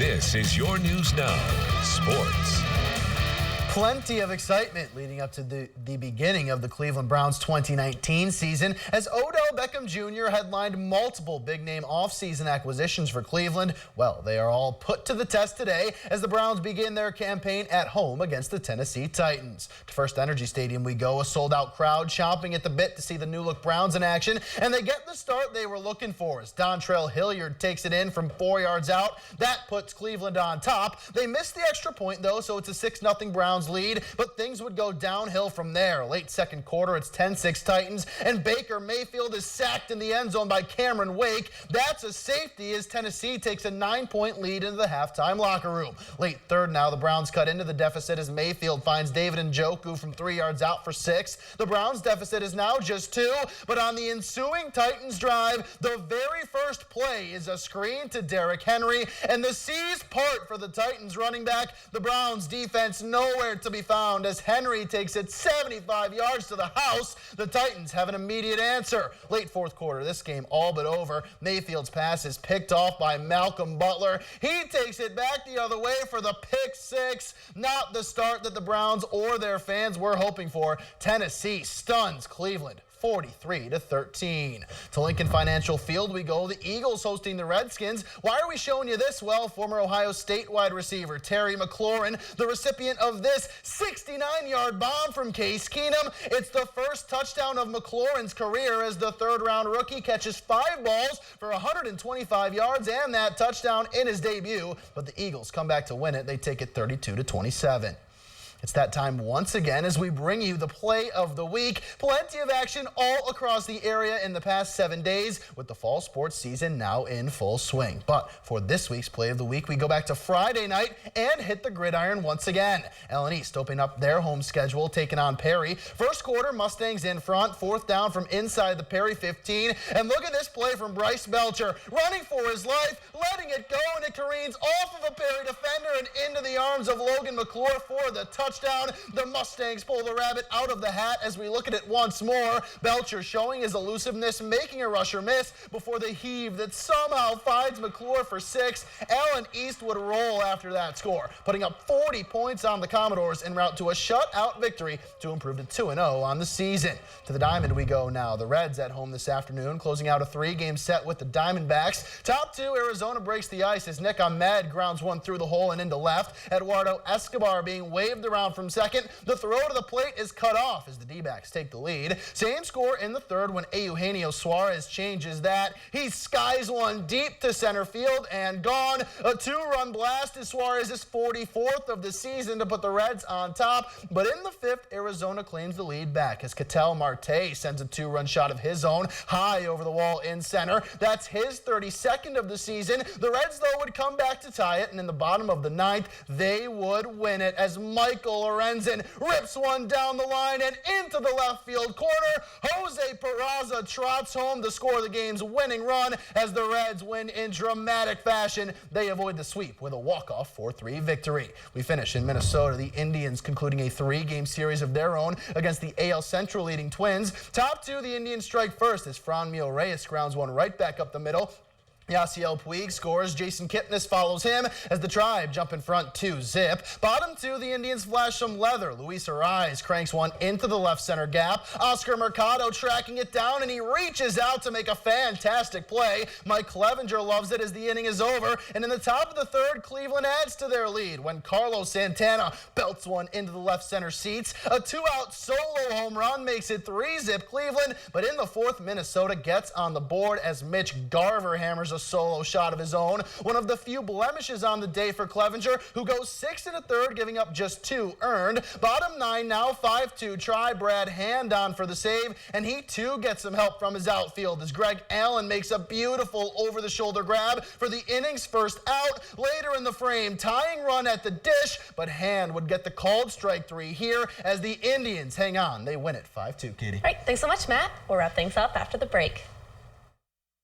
This is your News Now Sports. Plenty of excitement leading up to the beginning of the Cleveland Browns 2019 season as Odell Beckham Jr. headlined multiple big-name offseason acquisitions for Cleveland. Well, they are all put to the test today as the Browns begin their campaign at home against the Tennessee Titans. To First Energy Stadium we go, a sold-out crowd chomping at the bit to see the new-look Browns in action, and they get the start they were looking for as Dontrell Hilliard takes it in from 4 yards out. That puts Cleveland on top. They missed the extra point, though, so it's a 6-0 Browns lead, but things would go downhill from there. Late second quarter, it's 10-6 Titans, and Baker Mayfield is sacked in the end zone by Cameron Wake. That's a safety as Tennessee takes a 9-point lead into the halftime locker room. Late third now, the Browns cut into the deficit as Mayfield finds David Njoku from 3 yards out for 6. The Browns deficit is now just 2, but on the ensuing Titans drive, the very first play is a screen to Derrick Henry, and the seas part for the Titans running back. The Browns defense nowhere to be found as Henry takes it 75 yards to the house. The Titans have an immediate answer. Late fourth quarter, this game all but over. Mayfield's pass is picked off by Malcolm Butler. He takes it back the other way for the pick six. Not the start that the Browns or their fans were hoping for. Tennessee stuns Cleveland 43-13. To Lincoln Financial Field we go. The Eagles hosting the Redskins. Why are we showing you this? Well, former Ohio State wide receiver Terry McLaurin, the recipient of this 69-yard bomb from Case Keenum. It's the first touchdown of McLaurin's career as the third-round rookie catches 5 balls for 125 yards and that touchdown in his debut. But the Eagles come back to win it. They take it 32-27. It's that time once again as we bring you the play of the week. Plenty of action all across the area in the past 7 days with the fall sports season now in full swing. But for this week's play of the week, we go back to Friday night and hit the gridiron once again. Ellen East opening up their home schedule, taking on Perry. First quarter, Mustangs in front, fourth down from inside the Perry 15. And look at this play from Bryce Belcher, running for his life, letting it go, and it careens off of a Perry defender and into the arms of Logan McClure for the touchdown. The Mustangs pull the rabbit out of the hat as we look at it once more. Belcher showing his elusiveness, making a rusher miss before the heave that somehow finds McClure for 6. Ellen East would roll after that score, putting up 40 points on the Commodores en route to a shutout victory to improve to 2-0 on the season. To the Diamond we go now. The Reds at home this afternoon, closing out a 3-game set with the Diamondbacks. Top 2, Arizona breaks the ice as Nick Ahmed grounds one through the hole and into left. Eduardo Escobar being waved around from second. The throw to the plate is cut off as the D-backs take the lead. Same score in the third when Eugenio Suarez changes that. He skies one deep to center field and gone. A 2-run blast is Suarez's 44th of the season to put the Reds on top. But in the fifth, Arizona claims the lead back as Ketel Marte sends a 2-run shot of his own high over the wall in center. That's his 32nd of the season. The Reds, though, would come back to tie it, and in the bottom of the ninth, they would win it as Michael Lorenzen rips one down the line and into the left field corner. Jose Peraza trots home to score the game's winning run as the Reds win in dramatic fashion. They avoid the sweep with a walk-off 4-3 victory. We finish in Minnesota. The Indians concluding a 3-game series of their own against the AL Central leading Twins. Top 2, the Indians strike first as Franmil Reyes grounds one right back up the middle. Yasiel Puig scores. Jason Kipnis follows him as the Tribe jump in front 2-zip. Bottom 2, the Indians flash some leather. Luis Arraez cranks one into the left center gap. Oscar Mercado tracking it down, and he reaches out to make a fantastic play. Mike Clevenger loves it as the inning is over. And in the top of the third, Cleveland adds to their lead when Carlos Santana belts one into the left center seats. A 2-out solo home run makes it 3-zip Cleveland. But in the fourth, Minnesota gets on the board as Mitch Garver hammers a solo shot of his own. One of the few blemishes on the day for Clevenger, who goes 6 1/3, giving up just 2 earned. Bottom 9 now 5-2. Try Brad Hand on for the save, and he too gets some help from his outfield as Greg Allen makes a beautiful over-the-shoulder grab for the inning's first out. Later in the frame, tying run at the dish, but Hand would get the called strike 3 here as the Indians hang on. They win it 5-2, Katie. All right, thanks so much, Matt. We'll wrap things up after the break.